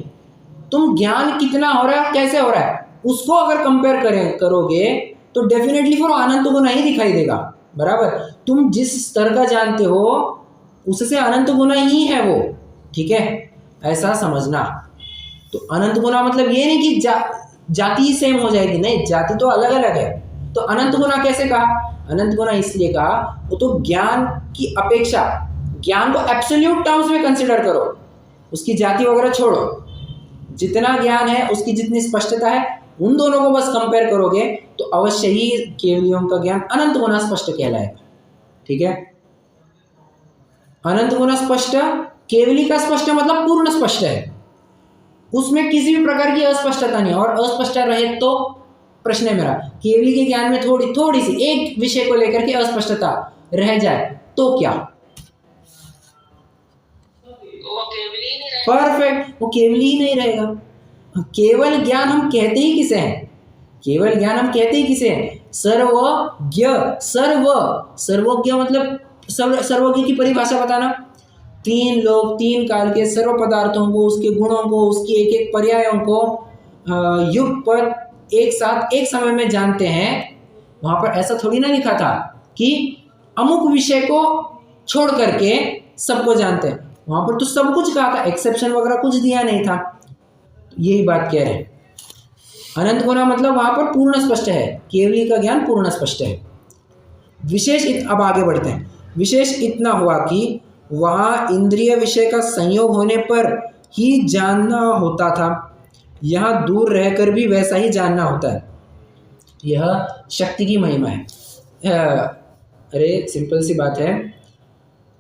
तुम ज्ञान कितना हो रहा है, कैसे हो रहा है, उसको अगर कंपेयर करोगे तो डेफिनेटली फिर अनंत गुना ही दिखाई देगा। बराबर, तुम जिस स्तर का जानते हो उससे अनंत गुना ही है वो, ठीक है, ऐसा समझना। तो अनंत गुना मतलब ये नहीं कि जाति ही सेम हो जाएगी, नहीं, जाति तो अलग अलग है। तो अनंत गुना कैसे कहा? अनंत गुना इसलिए कहा, वो तो ज्ञान की अपेक्षा, ज्ञान को एब्सोल्यूट टर्म्स में कंसिडर करो, उसकी जाति वगैरह छोड़ो, जितना ज्ञान है उसकी जितनी स्पष्टता है, उन दोनों को बस कंपेयर करोगे तो अवश्य ही केवलियों का ज्ञान अनंत गुना स्पष्ट कहलाएगा। ठीक है, अनंत गुना स्पष्ट, केवली का स्पष्ट मतलब पूर्ण स्पष्ट है, उसमें किसी भी प्रकार की अस्पष्टता नहीं। और अस्पष्टता रहे तो प्रश्न है मेरा, केवली के ज्ञान में थोड़ी सी एक विषय को लेकर के अस्पष्टता रह जाए तो क्या? वो केवली नहीं रहे परफेक्ट, वो केवल ही नहीं रहेगा। केवल ज्ञान हम कहते ही किसे हैं? केवल ज्ञान हम कहते ही किसे हैं? सर्वज्ञ। सर्वज्ञ मतलब सर्वज्ञ की परिभाषा बताना। तीन लोग तीन काल के सर्व पदार्थों को, उसके गुणों को, उसकी एक एक पर्यायों को युग पर एक साथ एक समय में जानते हैं। वहां पर ऐसा थोड़ी ना लिखा था कि अमुक विषय को छोड़ करके सबको जानते हैं। वहां पर तो सब कुछ कहा था, एक्सेप्शन वगैरह कुछ दिया नहीं था। यही बात कह रहे हैं। अनंत गुना मतलब वहां पर पूर्ण स्पष्ट है, केवली का ज्ञान पूर्ण स्पष्ट है। अब आगे बढ़ते हैं। विशेष इतना हुआ कि वहां इंद्रिय विषय का संयोग होने पर ही जानना होता था, यहाँ दूर रहकर भी वैसा ही जानना होता है। यह शक्ति की महिमा है। अरे सिंपल सी बात है,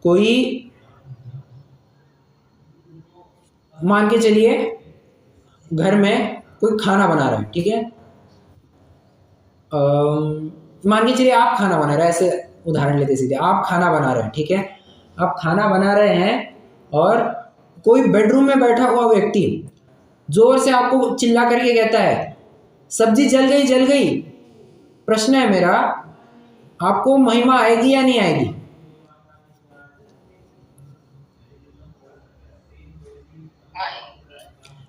कोई मान के चलिए घर में कोई खाना बना रहा है, ठीक है। मान के चलिए आप खाना बना रहे हैं, ऐसे उदाहरण लेते सीधे, आप खाना बना रहे हैं, ठीक है। आप खाना बना रहे हैं और कोई बेडरूम में बैठा हुआ व्यक्ति जोर से आपको चिल्ला करके कहता है सब्जी जल गई जल गई। प्रश्न है मेरा, आपको महिमा आएगी या नहीं आएगी?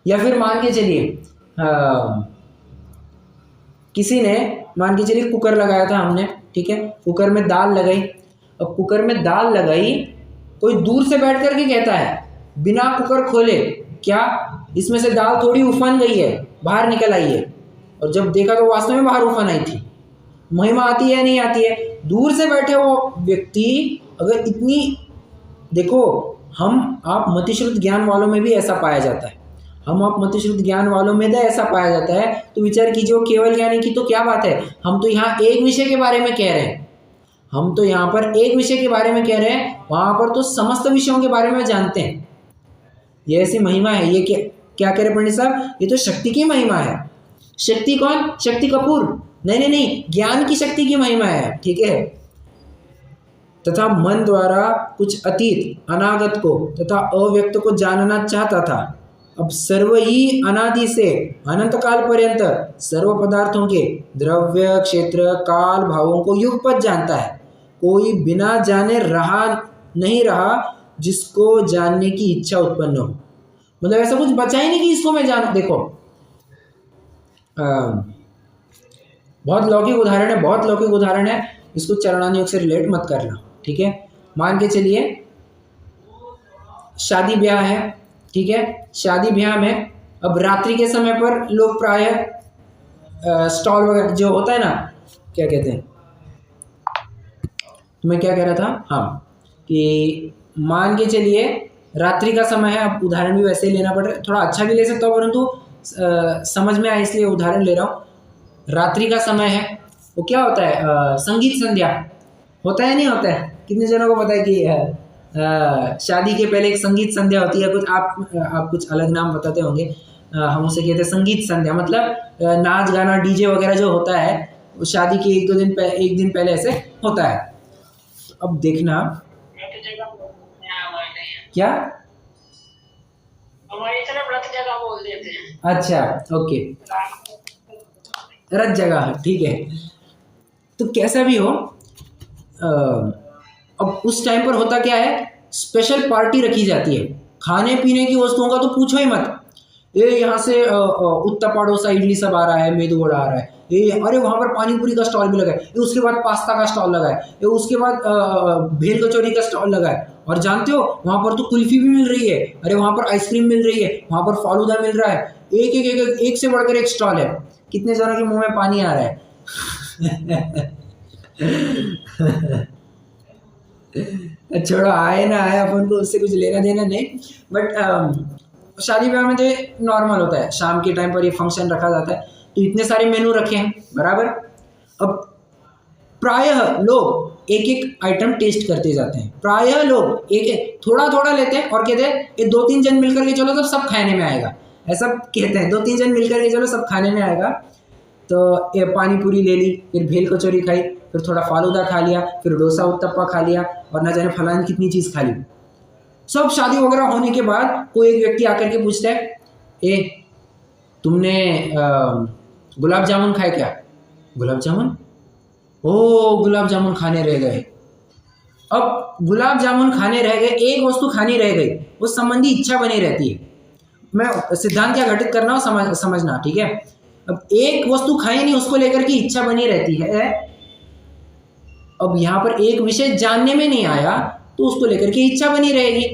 या फिर मान के चलिए किसी ने, मान के चलिए कुकर लगाया था हमने, ठीक है, कुकर में दाल लगाई। अब कुकर में दाल लगाई, कोई दूर से बैठ करके कहता है बिना कुकर खोले क्या इसमें से दाल थोड़ी उफन गई है, बाहर निकल आई है। और जब देखा तो वास्तव में बाहर उफन आई थी। महिमा आती है या नहीं आती है? दूर से बैठे वो व्यक्ति अगर इतनी, देखो हम आप मतिश्रुत ज्ञान वालों में भी ऐसा पाया जाता है, हम आप मतिश्रुत ज्ञान वालों में तो ऐसा पाया जाता है। तो विचार कीजिए वो केवल ज्ञानी की तो क्या बात है। हम तो यहाँ एक विषय के बारे में कह रहे हैं, हम तो यहाँ पर एक विषय के बारे में कह रहे हैं, वहाँ पर तो समस्त विषयों के बारे में जानते हैं। ये ऐसी महिमा है। ये क्या कह रहे पंडित साहब? ये तो शक्ति की महिमा है। शक्ति कौन? शक्ति कपूर? नहीं, ज्ञान की शक्ति की महिमा है, ठीक है। तथा मन द्वारा कुछ अतीत अनागत को तथा अव्यक्त को जानना चाहता था। अब सर्व ही अनादि से अनंत काल पर्यंत सर्व पदार्थों के द्रव्य क्षेत्र काल भावों को युगपत जानता है। कोई बिना जाने नहीं रहा जिसको जानने की इच्छा उत्पन्न हो। मतलब ऐसा कुछ बचा ही नहीं कि इसको मैं जानूं। देखो बहुत लौकिक उदाहरण है, इसको चरणानुयोग से रिलेट मत करना, ठीक है। मान के चलिए शादी ब्याह है, ठीक है। शादी ब्याह में अब रात्रि के समय पर लोग प्रायः स्टॉल वगैरह जो होता है ना, क्या कहते हैं, तो मैं क्या कह रहा था, हाँ, कि मान के चलिए रात्रि का समय है। अब उदाहरण भी वैसे ही लेना पड़ रहा है, थोड़ा अच्छा भी ले सकता हूँ परंतु समझ में आए इसलिए उदाहरण ले रहा हूँ। रात्रि का समय है, वो क्या होता है, संगीत संध्या होता है, नहीं होता है? कितने जनों को पता है कि शादी के पहले एक संगीत संध्या होती है? कुछ आप कुछ अलग नाम बताते होंगे, हम उसे कहते हैं संगीत संध्या। मतलब नाच गाना डीजे वगैरह जो होता है वो शादी के एक दिन पहले ऐसे होता है। अब देखना क्या, हमारी तरफ रथ जगह बोल देते हैं। अच्छा, ओके, रथ जगह, ठीक है। तो कैसा भी हो, अब उस टाइम पर होता क्या है, स्पेशल पार्टी रखी जाती है। खाने पीने की वस्तुओं का तो पूछो ही मत। ये यहाँ से उत्तपा डोसा इडली सब आ रहा है, मेदू वड़ा आ रहा है, ये अरे वहाँ पर पानी पूरी का स्टॉल भी लगा है, ये उसके बाद पास्ता का स्टॉल लगा है, ये उसके बाद भेल कचौरी का स्टॉल लगा है। और जानते हो वहाँ पर तो कुल्फी भी मिल रही है, अरे वहाँ पर आइसक्रीम मिल रही है, वहाँ पर फालूदा मिल रहा है। एक से बढ़कर एक स्टॉल है। कितने जनों के मुंह में पानी आ रहा है? छोड़ो, आए ना आए, अपन को उससे कुछ लेना देना नहीं। बट शादी ब्याह में तो नॉर्मल होता है, शाम के टाइम पर ये फंक्शन रखा जाता है, तो इतने सारे मेनू रखे हैं, बराबर। अब प्रायः लोग एक एक आइटम टेस्ट करते जाते हैं। प्रायः लोग एक थोड़ा थोड़ा लेते हैं और कहते हैं ये 2-3 जन मिलकर के चलो तो सब खाने में आएगा, ऐसा कहते हैं। 2-3 जन मिलकर के चलो सब खाने में आएगा। तो ये पानी पूरी ले ली, फिर भेल कचौरी खाई, फिर थोड़ा फालूदा खा लिया, फिर डोसा उत्तपा खा लिया, और ना जाने फलान कितनी चीज़ खा ली। सब शादी वगैरह होने के बाद कोई एक व्यक्ति आकर के पूछता है, ए तुमने गुलाब जामुन खाए क्या? गुलाब जामुन? ओ गुलाब जामुन खाने रह गए। अब गुलाब जामुन खाने रह गए, एक वस्तु खानी रह गई, उस संबंधी इच्छा बनी रहती है। मैं सिद्धांत क्या घटित करना हो समझना, ठीक है। अब एक वस्तु खाई नहीं, उसको लेकर के इच्छा बनी रहती है। अब यहाँ पर एक विषय जानने में नहीं आया तो उसको लेकर के इच्छा बनी रहेगी,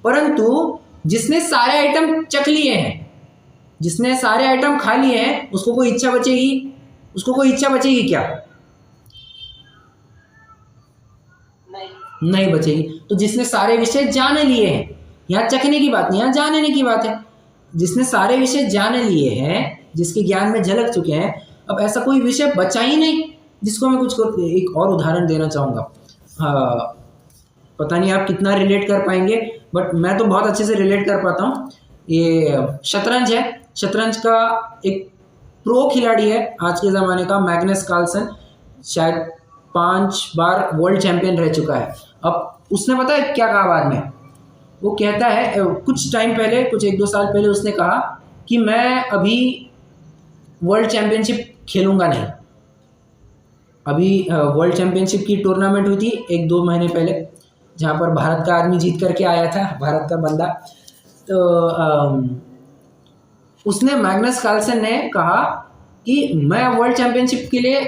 परंतु जिसने सारे आइटम चख लिए हैं, जिसने सारे आइटम खा लिए हैं, उसको कोई इच्छा बचेगी? उसको कोई इच्छा बचेगी क्या? नहीं बचेगी। तो जिसने सारे विषय जान लिए हैं, यहाँ चखने की बात नहीं, यहाँ जानने की बात है। जिसने सारे विषय जान लिए हैं, जिसके ज्ञान में झलक चुके हैं, अब ऐसा कोई विषय बचा ही नहीं जिसको मैं कुछ एक और उदाहरण देना चाहूँगा। पता नहीं आप कितना रिलेट कर पाएंगे, बट मैं तो बहुत अच्छे से रिलेट कर पाता हूँ। ये शतरंज है, शतरंज का एक प्रो खिलाड़ी है आज के ज़माने का, मैग्नस कार्लसन, शायद 5 बार वर्ल्ड चैंपियन रह चुका है। अब उसने पता है क्या कहा बाद में? वो कहता है, कुछ टाइम पहले, कुछ 1-2 साल पहले उसने कहा कि मैं अभी वर्ल्ड चैम्पियनशिप खेलूँगा नहीं। अभी वर्ल्ड चैम्पियनशिप की टूर्नामेंट हुई थी 1-2 महीने पहले, जहाँ पर भारत का आदमी जीत करके आया था, भारत का बंदा। तो उसने, मैग्नस कार्लसन ने कहा कि मैं वर्ल्ड चैम्पियनशिप के लिए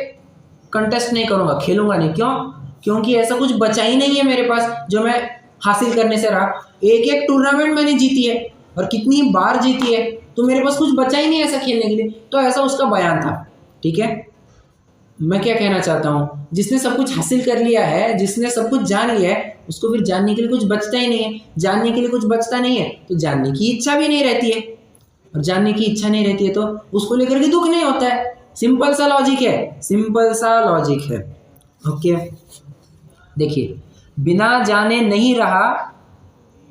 कंटेस्ट नहीं करूँगा, खेलूँगा नहीं। क्यों? क्योंकि ऐसा कुछ बचा ही नहीं है मेरे पास जो मैं हासिल करने से रहा। एक टूर्नामेंट मैंने जीती है और कितनी बार जीती है, तो मेरे पास कुछ बचा ही नहीं ऐसा खेलने के लिए। तो ऐसा उसका बयान था, ठीक है। मैं क्या कहना चाहता हूँ, जिसने सब कुछ हासिल कर लिया है, जिसने सब कुछ जान लिया है, उसको फिर जानने के लिए कुछ बचता ही नहीं है। जानने के लिए कुछ बचता नहीं है तो जानने की इच्छा भी नहीं रहती है, और जानने की इच्छा नहीं रहती है तो उसको लेकर के दुख नहीं होता है। सिंपल सा लॉजिक है, सिंपल सा लॉजिक है। ओके, देखिए, बिना जाने नहीं रहा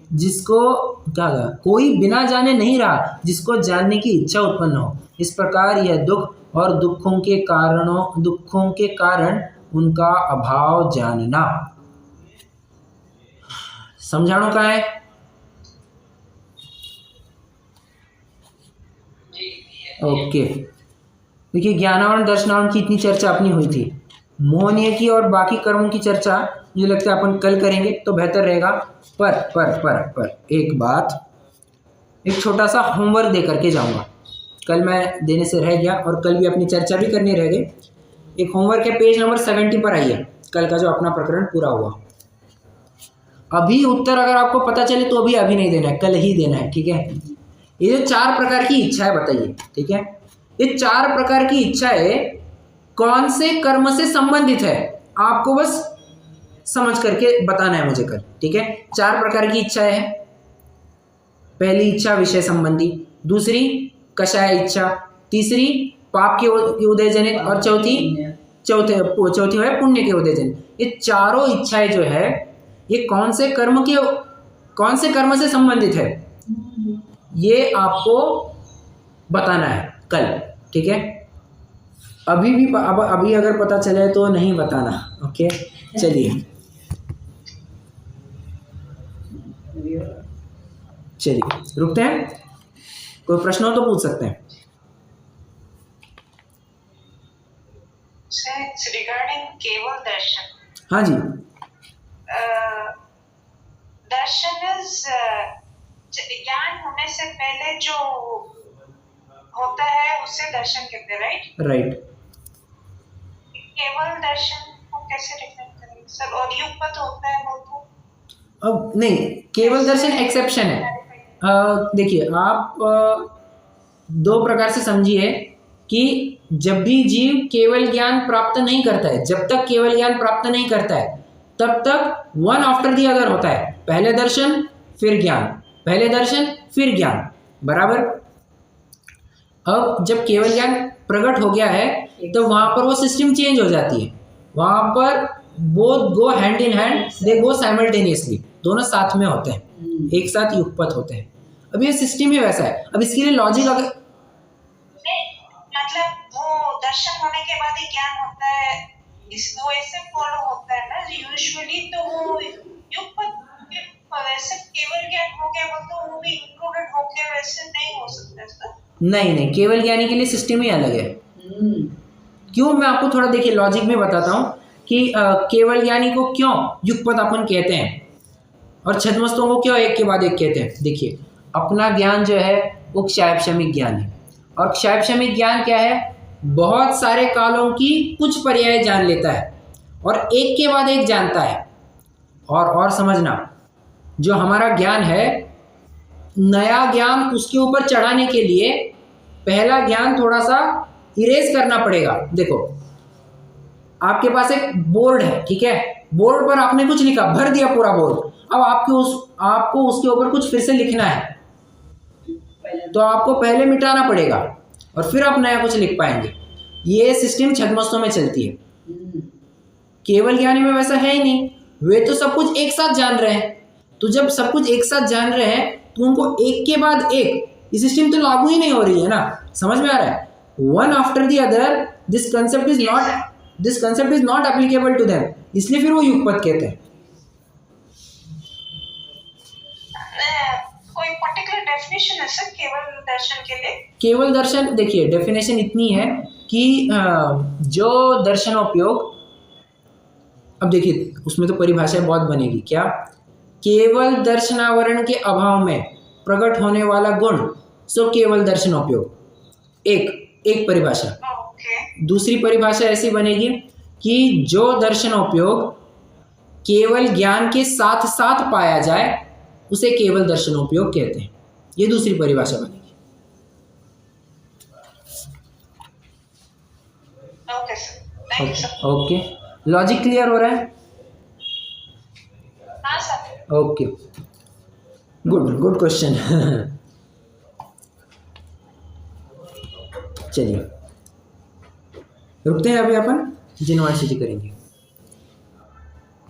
जिसको क्या कहा, कोई बिना जाने नहीं रहा जिसको जानने की इच्छा उत्पन्न हो। इस प्रकार यह दुख और दुखों के कारण उनका अभाव जानना। समझाणो का है? ओके, देखिए, ज्ञानावरण दर्शनावरण की इतनी चर्चा अपनी हुई थी। मोहनीय की और बाकी कर्मों की चर्चा मुझे लगता है अपन कल करेंगे तो बेहतर रहेगा। पर एक बात, एक छोटा सा होमवर्क दे करके जाऊंगा। कल मैं देने से रह गया और कल भी अपनी चर्चा भी करनी रह गई। एक होमवर्क है, पेज नंबर 70 पर आइए, कल का जो अपना प्रकरण पूरा हुआ। अभी उत्तर अगर आपको पता चले तो अभी नहीं देना है, कल ही देना है, ठीक है। ये जो 4 प्रकार की इच्छा है बताइए, ठीक है, ये 4 प्रकार की इच्छाएं कौन से कर्म से संबंधित है, आपको बस समझ करके बताना है मुझे कल, ठीक है। 4 प्रकार की इच्छाएं हैं। पहली इच्छा विषय संबंधी, दूसरी कषाय इच्छा, तीसरी पाप के उदय जनित, और चौथी है पुण्य के उदय जनित। ये चारों इच्छाएं जो है ये कौन से कर्म से संबंधित है, ये आपको बताना है कल, ठीक है। अभी अगर पता चले तो नहीं बताना, ओके। चलिए रुकते हैं, कोई प्रश्न हो तो पूछ सकते हैं। रिगार्डिंग केवल दर्शन, हाँ जी, दर्शन इज ज्ञान होने से पहले जो होता है उसे दर्शन कहते हैं, राइट। केवल दर्शन को कैसे डिफाइन करेंगे सर? और युगपत होता है वो तो अब नहीं, केवल दर्शन एक्सेप्शन है। देखिए, आप 2 प्रकार से समझिए कि जब भी जीव केवल ज्ञान प्राप्त नहीं करता है, जब तक केवल ज्ञान प्राप्त नहीं करता है तब तक वन आफ्टर दी अदर होता है। पहले दर्शन फिर ज्ञान, पहले दर्शन फिर ज्ञान, बराबर। अब जब केवल ज्ञान प्रकट हो गया है तो वहाँ पर वो सिस्टम चेंज हो जाती है। वहाँ पर both go hand in hand, they go simultaneously, दोनों साथ में होते हैं, एक साथ युगपत होते हैं। अब ये सिस्टम ही वैसा है। अब इसके लिए लॉजिक अगर मतलब वो दर्शन होने के बाद ही ज्ञान होता है, वो ऐसे फॉलो होता है ना यूजुअली, तो वो युगपत वैसे केवल नहीं नहीं, केवल ज्ञानी के लिए सिस्टम ही अलग है। क्यों, मैं आपको थोड़ा देखिए लॉजिक में बताता हूँ कि केवल ज्ञानी को क्यों युगपत अपन कहते हैं और छद्मस्तों को क्यों एक के बाद एक कहते हैं। देखिए अपना ज्ञान जो है वो क्षायक्षमिक ज्ञान है, और क्षायक्षमिक ज्ञान क्या है, बहुत सारे कालों की कुछ पर्याय जान लेता है और एक के बाद एक जानता है। और समझना, जो हमारा ज्ञान है, नया ज्ञान उसके ऊपर चढ़ाने के लिए पहला ज्ञान थोड़ा सा इरेज करना पड़ेगा। देखो आपके पास एक बोर्ड है, ठीक है, बोर्ड पर आपने कुछ लिखा, भर दिया पूरा बोर्ड, अब आपको उसके ऊपर कुछ फिर से लिखना है, तो आपको पहले मिटाना पड़ेगा और फिर आप नया कुछ लिख पाएंगे। ये सिस्टम छद्मस्तों में चलती है, केवल ज्ञानी में वैसा है ही नहीं। वे तो सब कुछ एक साथ जान रहे हैं, तो जब सब कुछ एक साथ जान रहे हैं तो उनको एक के बाद एक, ये सिस्टम तो लागू ही नहीं हो रही है ना, समझ में आ रहा है, one after the other, this concept is not applicable to them, इसलिए फिर वो युगपत कहते हैं। कोई पर्टिकुलर डेफिनेशन है सर केवल दर्शन के लिए? केवल दर्शन, देखिए डेफिनेशन इतनी है कि जो दर्शनोपयोग, अब देखिए उसमें तो परिभाषाएं बहुत बनेगी, क्या, केवल दर्शनावरण के अभाव में प्रकट होने वाला गुण, सो केवल दर्शनोपयोग, एक परिभाषा। दूसरी परिभाषा ऐसी बनेगी कि जो दर्शनोपयोग केवल ज्ञान के साथ साथ पाया जाए उसे केवल दर्शनोपयोग कहते हैं, ये दूसरी परिभाषा बनेगी। Okay sir, thank you sir. Okay, logic clear हो रहा है? हाँ सर। Okay, good question. चलिए रुकते हैं, अभी अपन यूनिवर्सिटी करेंगे।